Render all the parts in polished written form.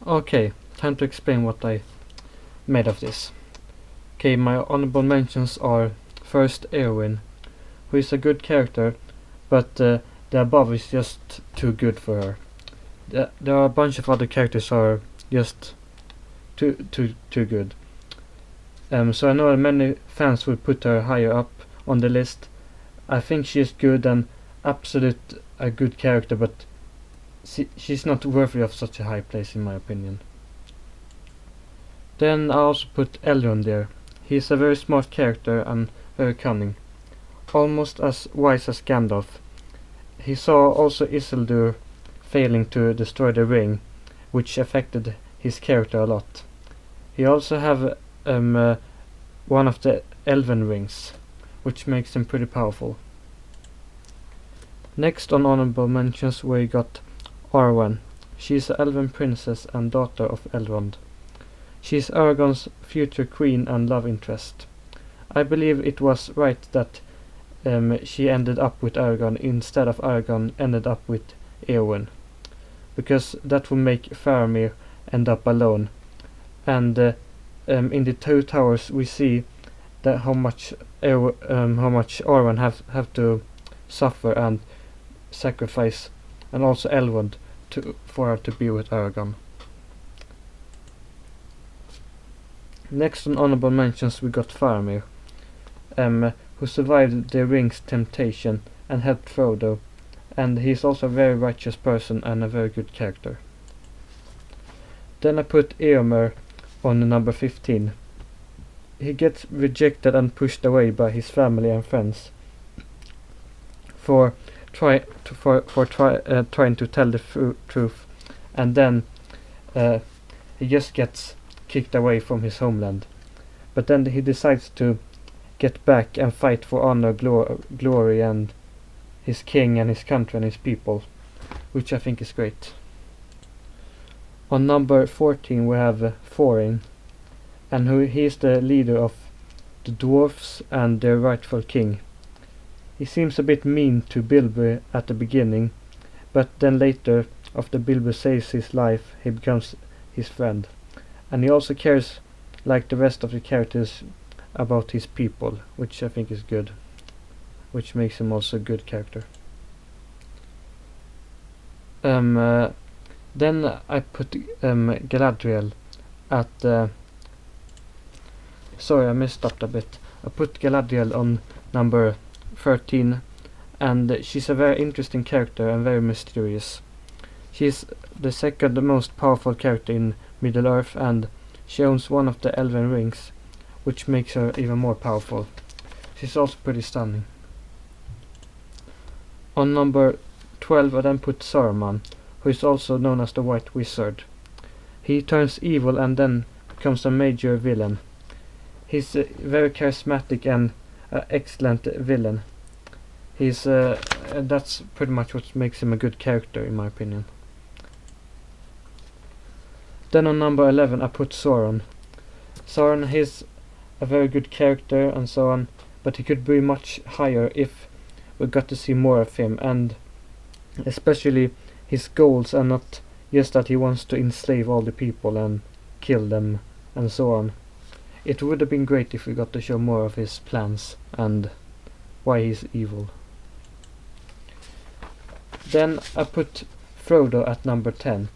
Okay, time to explain what I made of this. Okay, my honorable mentions are first Eowyn, who is a good character, but the above is just too good for her. There are a bunch of other characters who are just too good. So I know that many fans will put her higher up on the list. I think she is good and absolute a good character, but she's not worthy of such a high place in my opinion. Then I also put Elrond there. He's a very smart character and very cunning, almost as wise as Gandalf. He saw also Isildur failing to destroy the ring, which affected his character a lot. He also have one of the elven rings, which makes him pretty powerful. Next on honorable mentions we got Arwen. She is an elven princess and daughter of Elrond. She is Aragorn's future queen and love interest. I believe it was right that she ended up with Aragorn instead of Aragorn ended up with Eowyn, because that would make Faramir end up alone. And in the Two Towers we see that how much Arwen have to suffer and sacrifice, and also Elrond for her to be with Aragorn. Next on honorable mentions we got Faramir, who survived the ring's temptation and helped Frodo, and he is also a very righteous person and a very good character. Then I put Eomer on number 15. He gets rejected and pushed away by his family and friends for trying to tell the truth, and then he just gets kicked away from his homeland. But then he decides to get back and fight for honor, glory, and his king and his country and his people, which I think is great. On number 14 we have Thorin, and he is the leader of the dwarfs and their rightful king. He seems a bit mean to Bilbo at the beginning, but then later, after Bilbo saves his life, he becomes his friend. And he also cares, like the rest of the characters, about his people, which I think is good, which makes him also a good character. Then I put Galadriel at sorry, I messed up a bit. I put Galadriel on number 13, and she's a very interesting character and very mysterious. She's the second most powerful character in Middle-earth, and she owns one of the elven rings, which makes her even more powerful. She's also pretty stunning. On number 12 I then put Saruman, who is also known as the White Wizard. He turns evil and then becomes a major villain. He's very charismatic and excellent villain. He's that's pretty much what makes him a good character in my opinion. Then on number 11 I put Sauron. Sauron is a very good character and so on, but he could be much higher if we got to see more of him, and especially his goals, and not just that he wants to enslave all the people and kill them and so on. It would have been great if we got to show more of his plans and why he's evil. Then I put Frodo at number 10,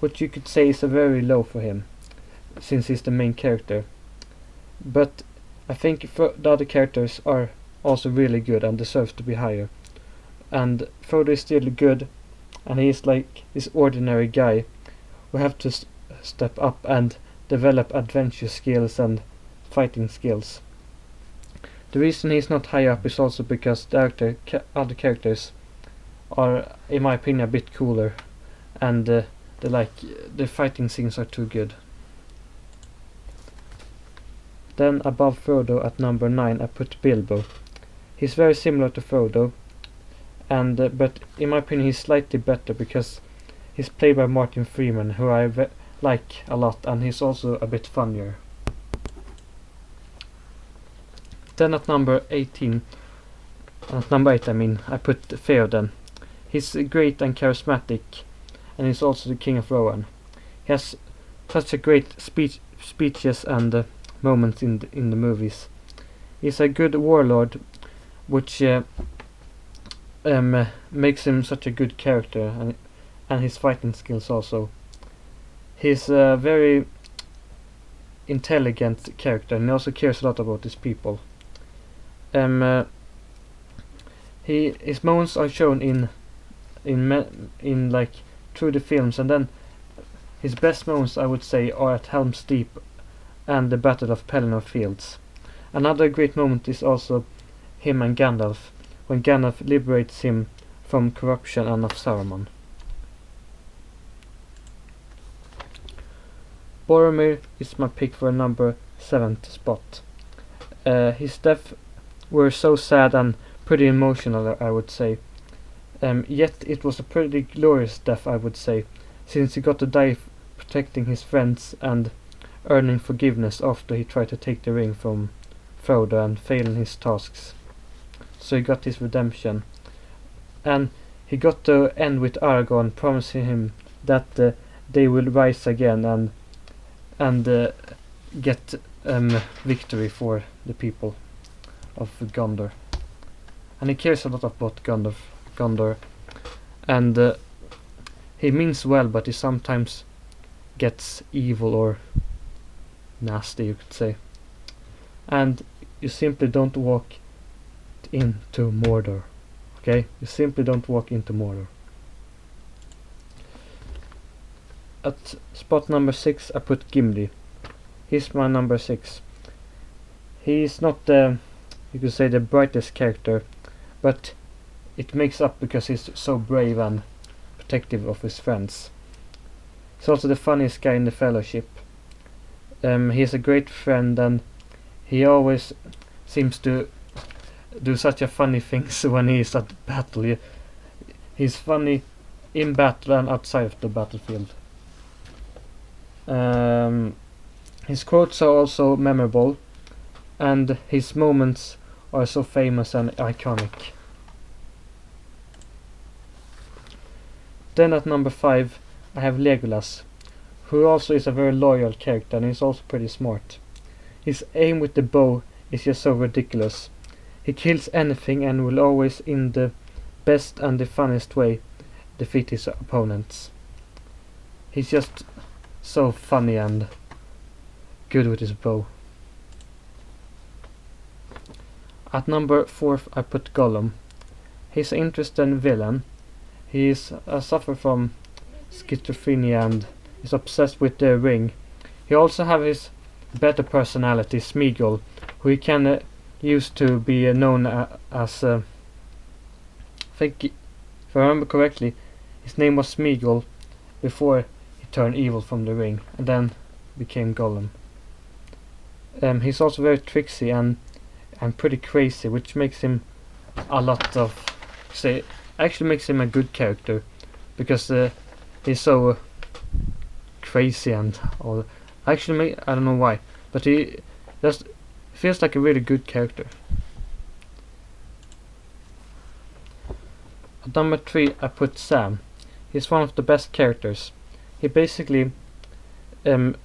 which you could say is a very low for him, since he's the main character. But I think the other characters are also really good and deserves to be higher. And Frodo is still good, and he's like this ordinary guy who have to step up and develop adventure skills and fighting skills. The reason he's not high up is also because the other characters are, in my opinion, a bit cooler, and the fighting scenes are too good. Then above Frodo at number 9 I put Bilbo. He's very similar to Frodo, and but in my opinion he's slightly better because he's played by Martin Freeman, who I like a lot, and he's also a bit funnier. Then at number 8 I put Theoden. He's great and charismatic, and he's also the king of Rohan. He has such a great speeches and moments in the movies. He's a good warlord, which makes him such a good character, and his fighting skills also. He's a very intelligent character, and he also cares a lot about his people. His moments are shown in like through the films, and then his best moments, I would say, are at Helm's Deep and the Battle of Pelennor Fields. Another great moment is also him and Gandalf, when Gandalf liberates him from corruption and of Saruman. Boromir is my pick for a number 7th spot. His death were so sad and pretty emotional, I would say. Yet it was a pretty glorious death, I would say, since he got to die protecting his friends and earning forgiveness after he tried to take the ring from Frodo and failing his tasks. So he got his redemption. And he got to end with Aragorn promising him that they will rise again and get victory for the people of Gondor. And he cares a lot about Gondor, and he means well, but he sometimes gets evil or nasty, you could say. And you simply don't walk into Mordor. Okay? You simply don't walk into Mordor. At spot number 6, I put Gimli. He's my number 6. He's not you could say the brightest character, but it makes up because he's so brave and protective of his friends. He's also the funniest guy in the Fellowship. He's a great friend, and he always seems to do such a funny things when he's at battle. He's funny in battle and outside of the battlefield. His quotes are also memorable, and his moments are so famous and iconic. Then at number 5 I have Legolas, who also is a very loyal character, and he's also pretty smart. His aim with the bow is just so ridiculous. He kills anything and will always, in the best and the funniest way, defeat his opponents. He's just so funny and good with his bow. At number 4 I put Gollum. He's an interesting villain. He suffers from schizophrenia and is obsessed with the ring. He also has his better personality, Smeagol, who he can use to be known as I think, if I remember correctly, his name was Smeagol before he turned evil from the ring and then became Gollum. He's also very tricksy and pretty crazy, which makes him actually makes him a good character, because he's so crazy and all. Actually, I don't know why, but he just feels like a really good character. At number 3 I put Sam. He's one of the best characters. He basically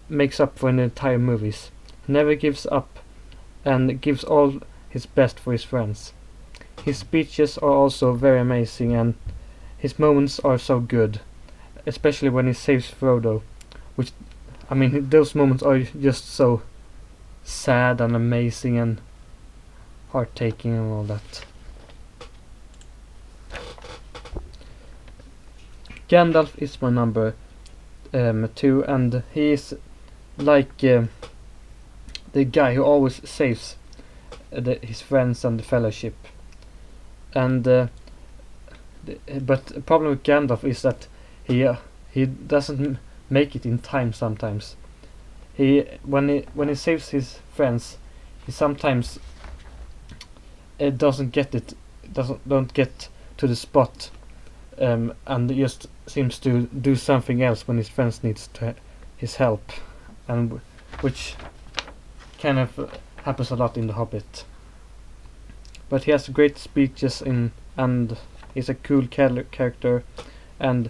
makes up for the entire movies. He never gives up and gives all his best for his friends. His speeches are also very amazing, and his moments are so good, especially when he saves Frodo, which, I mean, those moments are just so sad and amazing and heart-taking and all that. Gandalf is my number 2, and he is like the guy who always saves his friends and the Fellowship. And but the problem with Gandalf is that he doesn't make it in time sometimes. When he saves his friends, he sometimes don't get to the spot, and just seems to do something else when his friends needs his help, and which kind of happens a lot in The Hobbit. But he has great speeches and he's a cool character, and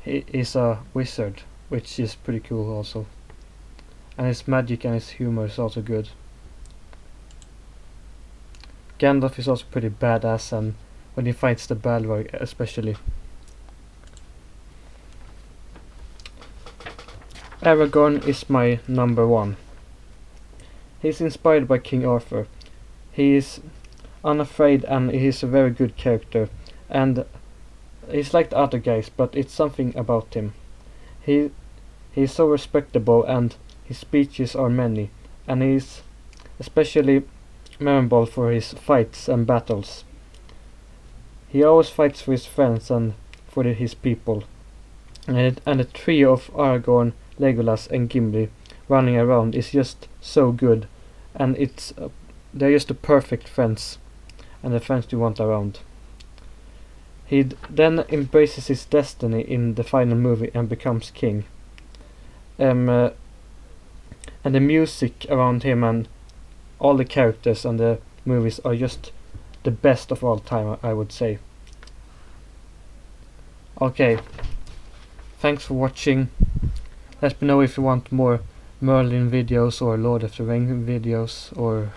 he is a wizard, which is pretty cool also. and his magic and his humor is also good. Gandalf is also pretty badass, and when he fights the Balrog especially. Aragorn is my number 1. He's inspired by King Arthur. He is unafraid and he's a very good character, and he's like the other guys, but it's something about him. He's so respectable, and his speeches are many, and he's especially memorable for his fights and battles. He always fights for his friends and for his people. And the trio of Aragorn, Legolas and Gimli running around is just so good, and they're just the perfect friends, and the friends you want around. He then embraces his destiny in the final movie and becomes king. And the music around him and all the characters and the movies are just the best of all time, I would say. Okay, thanks for watching. Let me know if you want more Merlin videos or Lord of the Rings videos, or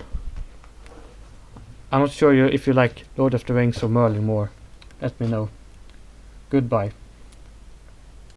I'm not sure if you like Lord of the Rings or Merlin more. Let me know. Goodbye.